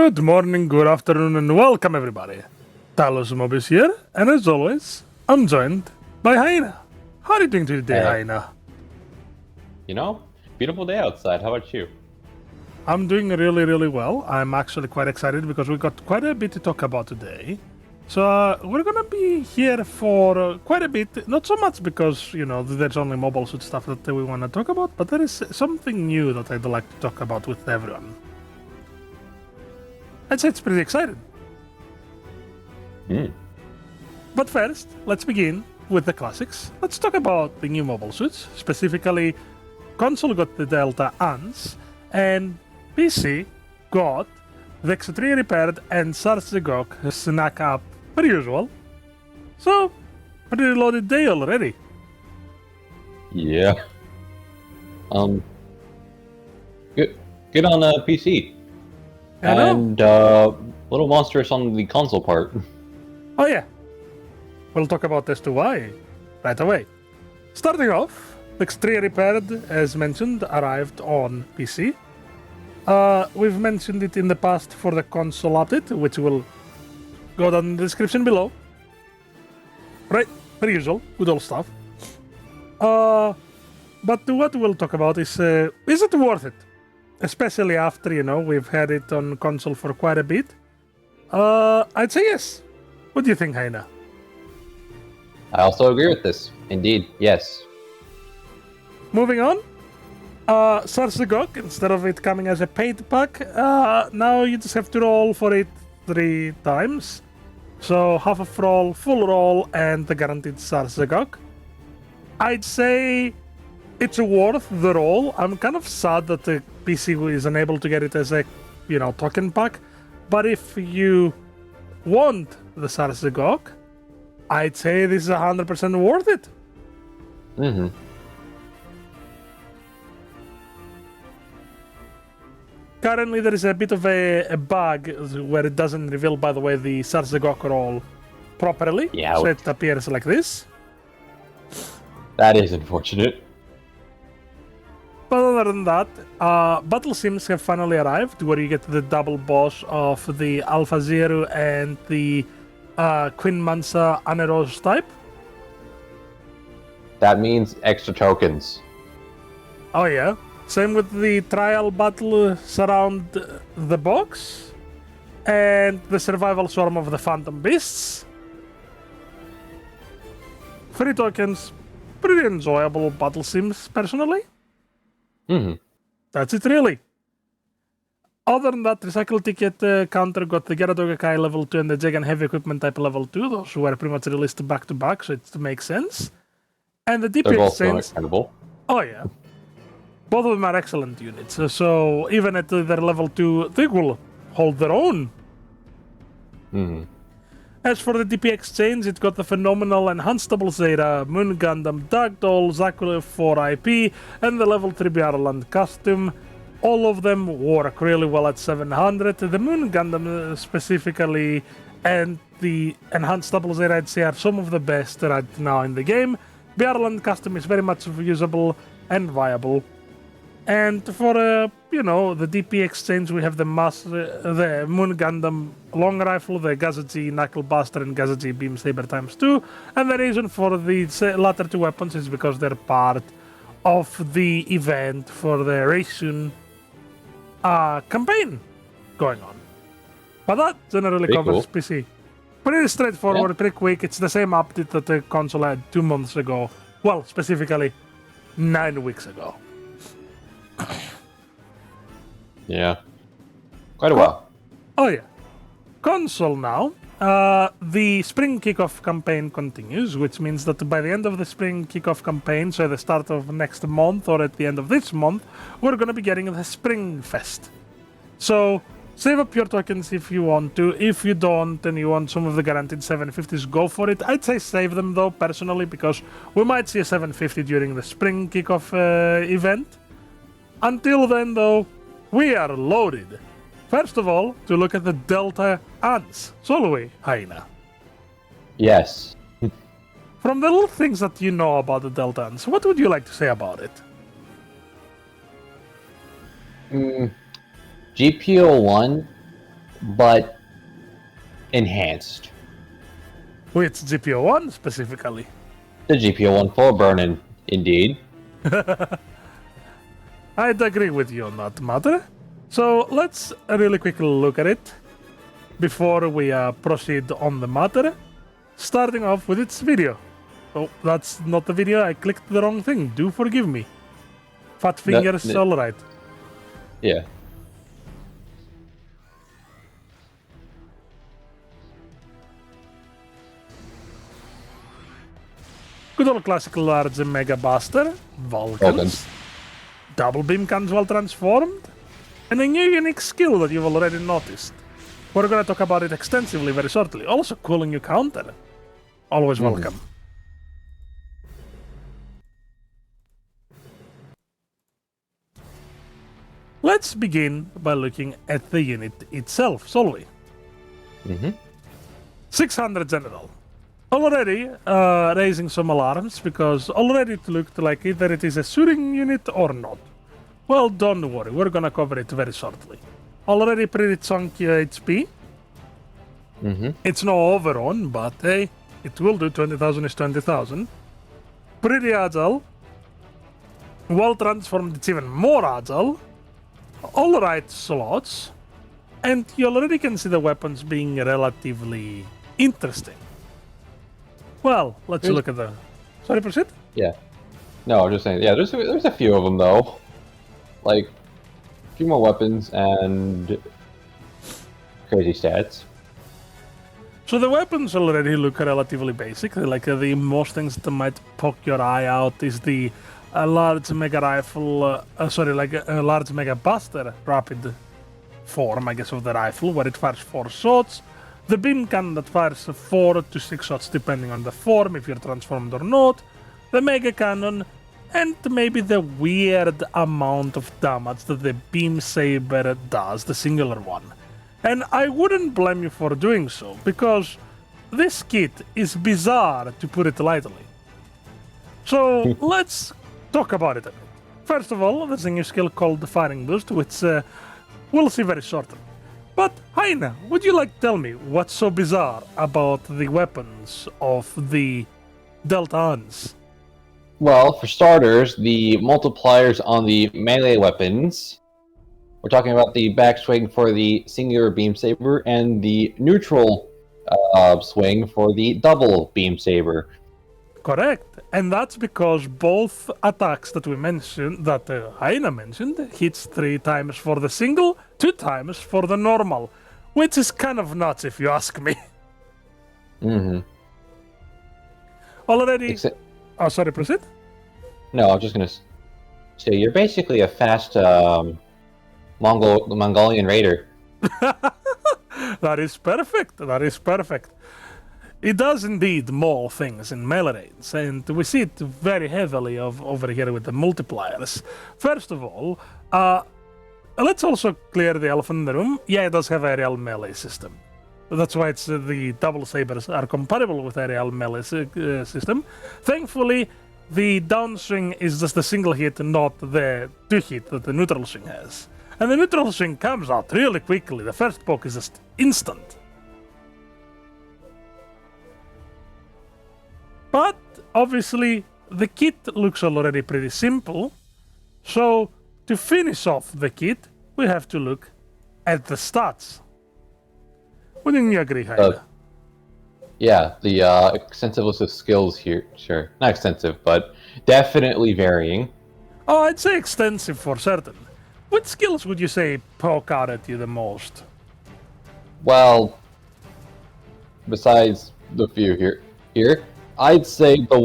Good morning, good afternoon, and welcome everybody. Talos Mobius here, and as always, I'm joined by Haina. How are you doing today, Hey. Haina? Beautiful day outside. How about you? I'm doing really well. I'm actually quite excited because we got quite a bit to talk about today. So we're gonna be here for quite a bit. Not so much because there's only mobile suit stuff that we want to talk about, but there is something new that I'd like to talk about with everyone. I'd say it's pretty exciting. But first, let's begin with the classics. Let's talk about the new mobile suits. Specifically, console got the Delta ANS, and PC got the X3 repaired and Sarzegok snack up per usual. So, pretty loaded day already. Yeah. Good on PC. I know. And a little monstrous on the console part. Oh yeah. We'll talk about this to why right away. Starting off, the X3 repaired, as mentioned, arrived on PC. We've mentioned it in the past for the console update, which will go down in the description below. Right, per usual, good old stuff. But what we'll talk about is it worth it? Especially after, we've had it on console for quite a bit. I'd say yes. What do you think, Haina? I also agree with this. Indeed, yes. Moving on. Sarzegok, instead of it coming as a paid pack, now you just have to roll for it 3 times. So half of roll, full roll, and the guaranteed Sarzegok. I'd say it's worth the roll. I'm kind of sad that the PC is unable to get it as a, token pack. But if you want the Sarzegok, I'd say this is 100% worth it. Mm-hmm. Currently, there is a bit of a bug where it doesn't reveal, by the way, the Sarzegok roll properly. Yeah. So it appears like this. That is unfortunate. But other than that, battle sims have finally arrived, where you get the double boss of the Alpha Zero and the Queen Mansa Aneros type. That means extra tokens. Oh yeah. Same with the trial battle surround the box, and the survival swarm of the Phantom Beasts. 3 tokens, pretty enjoyable battle sims, personally. Mm-hmm. That's it, really. Other than that, recycle ticket counter got the Gyaradoga Kai level 2 and the Jagan Heavy Equipment type level 2. Those were pretty much released back to back, so it makes sense. And the They're DP both so exchange. incredible. Oh yeah. Both of them are excellent units, so even at their level 2, they will hold their own. Mm-hmm. As for the DP exchange, it got the phenomenal Enhanced Double Zeta, Moon Gundam, Dagdoll, Zakula 4 IP, and the level 3 Bjarland custom. All of them work really well at 700. The Moon Gundam specifically and the Enhanced Double Zeta, I'd say, are some of the best right now in the game. Bjarland custom is very much usable and viable. And for the DP exchange, we have the Moon Gundam long rifle, the Gazaji Knuckle Buster, and Gazaji Beam Saber ×2. And the reason for the latter 2 weapons is because they're part of the event for the Reisun campaign going on. But that generally Pretty covers cool. PC. Pretty straightforward, Yeah. pretty quick. It's the same update that the console had 2 months ago. Well, specifically 9 weeks ago. Yeah. Quite a while. Oh yeah. Console now. The spring kickoff campaign continues, which means that by the end of the spring kickoff campaign, so the start of next month or at the end of this month, we're going to be getting the Spring Fest. So save up your tokens if you want to. If you don't and you want some of the guaranteed 750s, go for it. I'd say save them though, personally, because we might see a 750 during the spring kickoff event. Until then, though, we are loaded. First of all, to look at the Delta ANS. Solway, Haina. Yes. From the little things that you know about the Delta ANS, what would you like to say about it? GPO1 but enhanced. With GPO1 specifically. The GPO-1 full burn, indeed. I'd agree with you on that matter. So let's really quickly look at it before we proceed on the matter. Starting off with its video. Oh, that's not the video. I clicked the wrong thing. Do forgive me. Fat fingers, alright. Yeah. Good old classical large Mega Buster, Vulcans, double beam cans well transformed, and a new unique skill that you've already noticed. We're gonna talk about it extensively very shortly. Also, cool new counter. Always welcome. Let's begin by looking at the unit itself, shall we? 600 general. Already raising some alarms, because already it looked like either it is a shooting unit or not. Well, don't worry, we're gonna cover it very shortly. Already pretty chunky HP. It's no overrun, but hey, it will do. 20,000 is 20,000. Pretty agile. Well transformed, it's even more agile. Alright slots. And you already can see the weapons being relatively interesting. Well, let's look at the... Sorry, proceed? Yeah. No, I'm just saying, yeah, there's a few of them, though. Like, a few more weapons and crazy stats. So the weapons already look relatively basic. Like, the most things that might poke your eye out is the large mega rifle... a large mega buster rapid form, I guess, of the rifle, where it fires 4 shots. The beam cannon that fires 4 to 6 shots depending on the form, if you're transformed or not. The mega cannon, and maybe the weird amount of damage that the beam saber does, the singular one. And I wouldn't blame you for doing so, because this kit is bizarre, to put it lightly. So let's talk about it a bit. First of all, there's a new skill called the Firing Boost, which we'll see very shortly. But, Heine, would you like to tell me what's so bizarre about the weapons of the Delta Huns? Well, for starters, the multipliers on the melee weapons. We're talking about the backswing for the singular beam saber and the neutral swing for the double beam saber. Correct. And that's because both attacks that we mentioned, that Heine mentioned, hits 3 times for the single, 2 times for the normal, which is kind of nuts if you ask me. Already... Oh, sorry, proceed? No, I'm just gonna say, you're basically a fast Mongolian raider. That is perfect, that is perfect. It does indeed maul things in melee range, and we see it very heavily over here with the multipliers. First of all, let's also clear the elephant in the room. Yeah, it does have aerial melee system. That's why it's the double sabers are compatible with aerial melee system. Thankfully, the downswing is just a single hit, not the 2 hit that the neutral swing has. And the neutral swing comes out really quickly. The first poke is just instant. But, obviously, the kit looks already pretty simple. So, to finish off the kit, we have to look at the stats. Wouldn't you agree, Heide? Yeah, the extensive list of skills here, sure. Not extensive, but definitely varying. Oh, I'd say extensive for certain. What skills would you say poke out at you the most? Well, besides the few here, I'd say the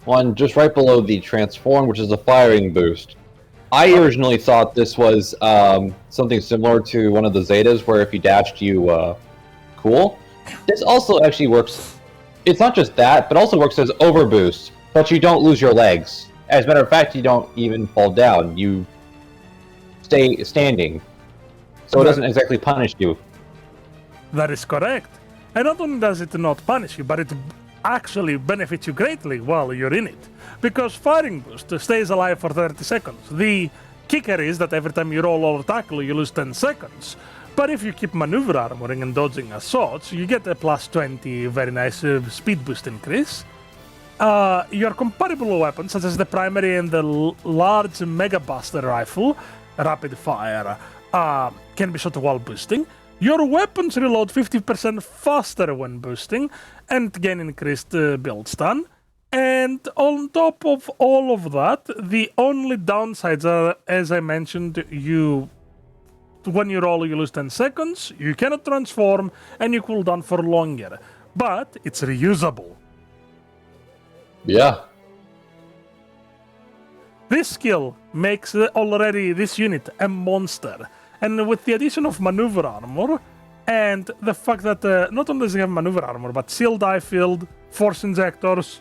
one just right below the transform, which is the firing boost. I originally thought this was something similar to one of the Zetas, where if you dashed, you cool. This also actually works. It's not just that, but also works as overboost, but you don't lose your legs. As a matter of fact, you don't even fall down. You stay standing, so it doesn't exactly punish you. That is correct. And not only does it not punish you, but it actually benefits you greatly while you're in it. Because firing boost stays alive for 30 seconds. The kicker is that every time you roll or tackle, you lose 10 seconds. But if you keep maneuver armoring and dodging assaults, you get a plus 20 very nice speed boost increase. Your comparable weapons, such as the primary and the large Mega Buster rifle, rapid fire, can be shot while boosting. Your weapons reload 50% faster when boosting and gain increased build stun. And on top of all of that, the only downsides are, as I mentioned, when you roll, you lose 10 seconds, you cannot transform, and you cool down for longer. But it's reusable. Yeah. This skill makes already this unit a monster. And with the addition of maneuver armor, and the fact that not only does it have maneuver armor, but sealed eye field, force injectors,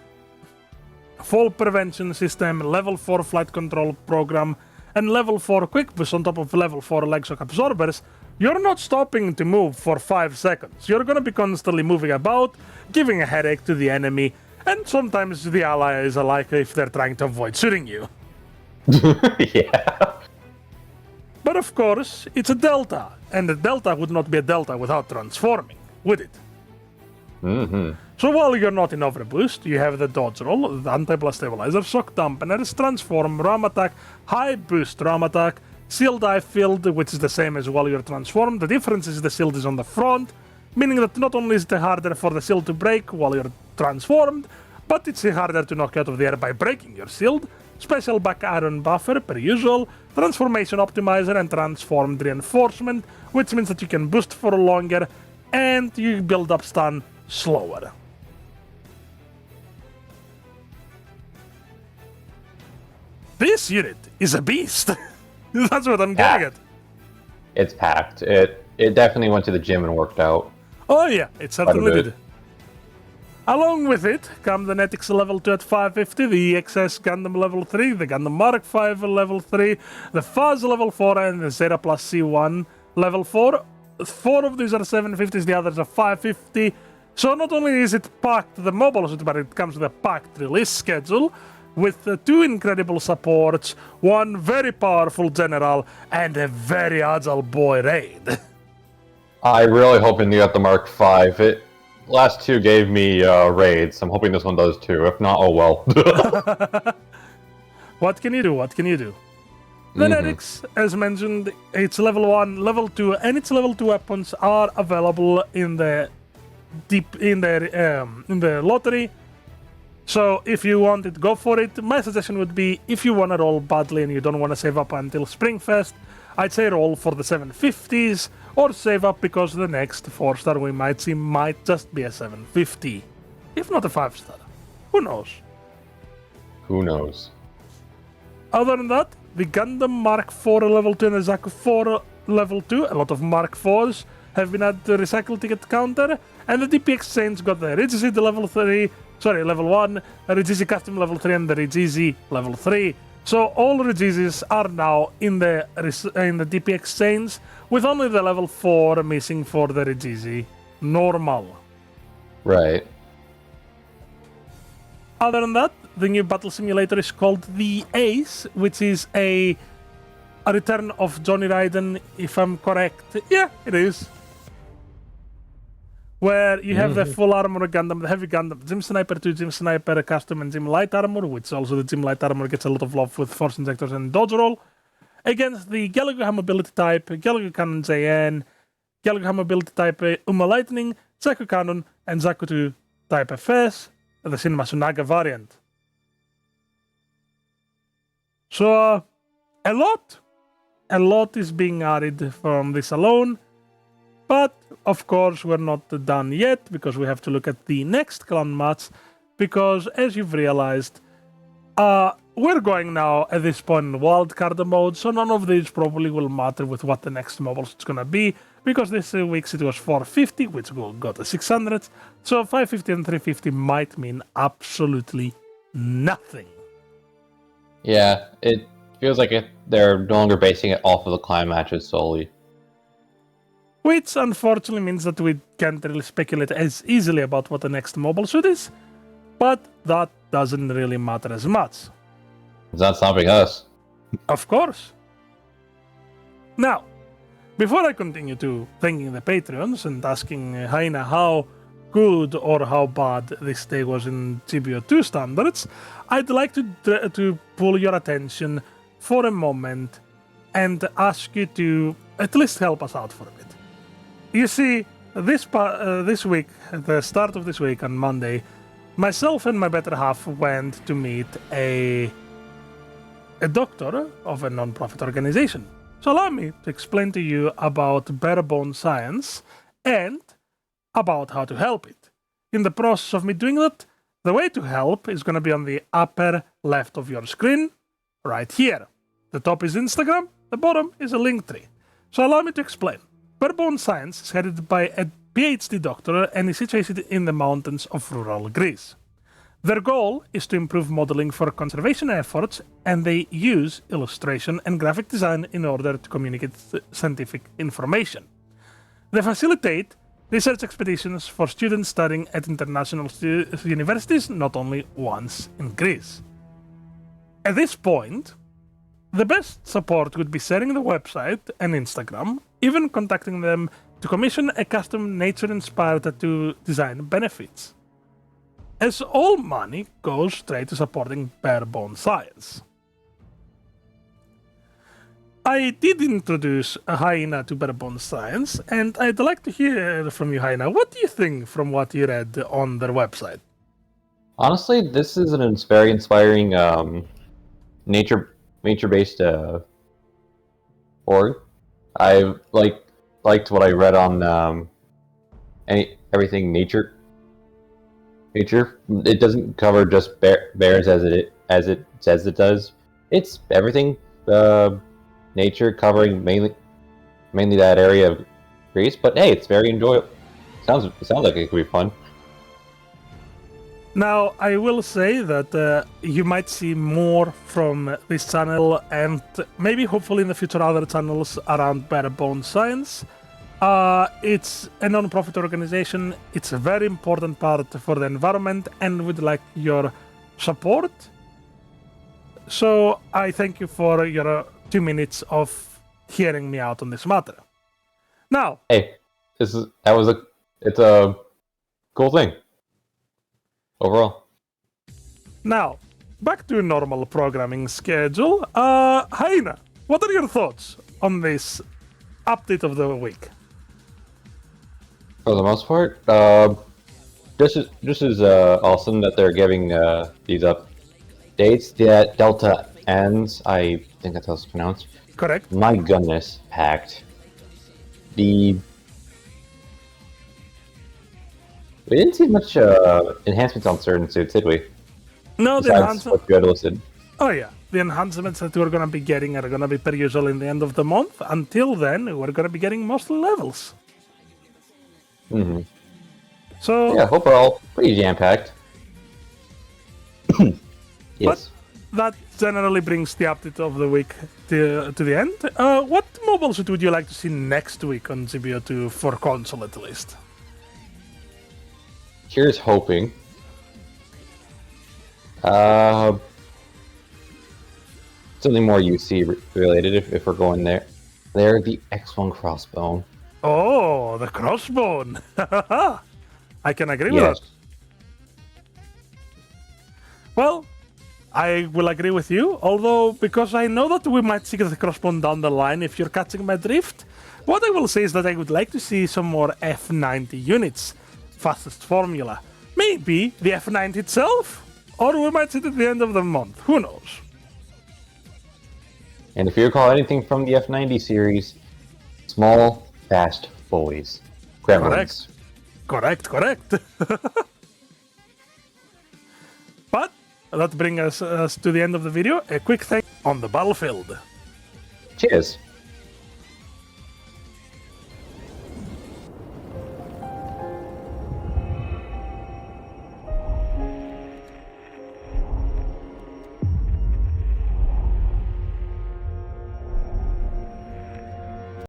fall prevention system, level 4 flight control program, and level 4 quick boost on top of level 4 leg shock absorbers, you're not stopping to move for 5 seconds. You're going to be constantly moving about, giving a headache to the enemy, and sometimes the allies alike if they're trying to avoid shooting you. Yeah. But of course, it's a delta, and a delta would not be a delta without transforming, would it? Mm-hmm. So while you're not in overboost, you have the dodge roll, the anti-blast stabilizer, shock dampeners, transform, ram attack, high boost ram attack, sealed eye field, which is the same as while you're transformed. The difference is the shield is on the front, meaning that not only is it harder for the shield to break while you're transformed, but it's harder to knock out of the air by breaking your shield. Special back iron buffer, per usual, transformation optimizer, and transformed reinforcement, which means that you can boost for longer and you build up stun slower. This unit is a beast. That's what I'm getting at. It's packed. It definitely went to the gym and worked out. Oh yeah, it certainly did. Along with it come the Netix level 2 at 550, the EXS Gundam level 3, the Gundam Mark 5 level 3, the Fuzz level 4, and the Zeta Plus C1 level 4. 4 of these are 750s, the others are 550. So not only is it packed the mobile suit, but it comes with a packed release schedule with 2 incredible supports, 1 very powerful general, and a very agile boy raid. I really hoping you got the Mark 5. Last 2 gave me raids. I'm hoping this one does too. If not, oh well. What can you do? What can you do? The Netix, as mentioned, it's level 1, level 2, and its level 2 weapons are available in the lottery. So if you want it, go for it. My suggestion would be, if you want to roll badly and you don't want to save up until Springfest, I'd say roll for the 750s, or save up because the next 4-star we might see might just be a 750. If not a 5-star. Who knows? Who knows? Other than that, the Gundam Mark 4 level 2 and the Zaku 4 level 2, a lot of Mark 4s have been added to the recycle ticket counter, and the DP Exchange got the Regizi level 1, Regizi Custom level 3, and the Regizi level 3. So all Regizis are now in the DP Exchange, with only the level 4 missing for the Regizi normal. Right. Other than that, the new battle simulator is called the Ace, which is a return of Johnny Raiden, if I'm correct. Yeah, it is. Where you have the full armor Gundam, the heavy Gundam, Gym Sniper 2, Gym Sniper Custom, and Gym Light Armor, which also the Gym Light Armor gets a lot of love with Force Injectors and Dodge Roll, against the Galaga Ham Ability Type, Galaga Cannon JN, Galaga Ham Ability Type Uma Lightning, Zaku Cannon, and Zaku 2 Type FS, the Cinema Sunaga variant. So, a lot is being added from this alone, but of course we're not done yet, because we have to look at the next clan match, because as you've realized, we're going now at this point in wildcard mode, so none of these probably will matter with what the next mobile is gonna be, because this week's it was 450, which will go to 600, so 550 and 350 might mean absolutely nothing. Yeah, it feels like they're no longer basing it off of the clan matches solely. Which unfortunately means that we can't really speculate as easily about what the next mobile suit is, but that doesn't really matter as much. It's not stopping us. Of course. Now, Before I continue to thanking the Patreons and asking Haina how good or how bad this day was in GBO2 standards, I'd like to pull your attention for a moment and ask you to at least help us out for a bit. You see, this week, at the start of this week on Monday, myself and my better half went to meet a doctor of a non-profit organization. So allow me to explain to you about bare bone science and about how to help it. In the process of me doing that, the way to help is going to be on the upper left of your screen, right here. The top is Instagram, the bottom is a link tree. So allow me to explain. Bare bone science is headed by a PhD doctor and is situated in the mountains of rural Greece. Their goal is to improve modeling for conservation efforts, and they use illustration and graphic design in order to communicate scientific information. They facilitate research expeditions for students studying at international universities, not only once in Greece. At this point, the best support would be sharing the website and Instagram, even contacting them to commission a custom nature-inspired tattoo design benefits, as all money goes straight to supporting bare bone science. I did introduce Haina to bare bone science, and I'd like to hear from you, Haina. What do you think from what you read on their website? Honestly, this is very inspiring nature-based org. I liked what I read on everything nature. It doesn't cover just bears as it says it does. It's everything nature, covering mainly that area of Greece. But hey, it's very enjoyable. Sounds like it could be fun. Now, I will say that you might see more from this channel and maybe hopefully in the future other channels around bare bone science. It's a non-profit organization. It's a very important part for the environment and would like your support. So I thank you for your 2 minutes of hearing me out on this matter. Now, hey, it's a cool thing overall. Now, back to normal programming schedule. Haina, what are your thoughts on this update of the week? For the most part, this is awesome that they're giving these updates. The Delta ends, I think that's how it's pronounced. Correct. My goodness, packed. We didn't see much enhancements on certain suits, did we? No, the Besides enhancements. what you had listed. Oh yeah, the enhancements that we're gonna be getting are gonna be per usual in the end of the month. Until then, we're gonna be getting mostly levels. Mm-hmm. So Yeah, overall, pretty jam-packed. Yes. But that generally brings the update of the week to the end. What mobile suit would you like to see next week on GBO2 for console at least? Here's hoping. Something more UC related if we're going there. The X1 crossbone. Oh, the crossbone. I can agree with Yes. that. Well, I will agree with you, although because I know that we might see the crossbone down the line if you're catching my drift, what I will say is that I would like to see some more F90 units. Fastest formula. Maybe the F90 itself? Or we might see it at the end of the month. Who knows? And if you recall anything from the F90 series, small, fast bullies. Gremlins. Correct. But that brings us to the end of the video. A quick thank on the battlefield. Cheers.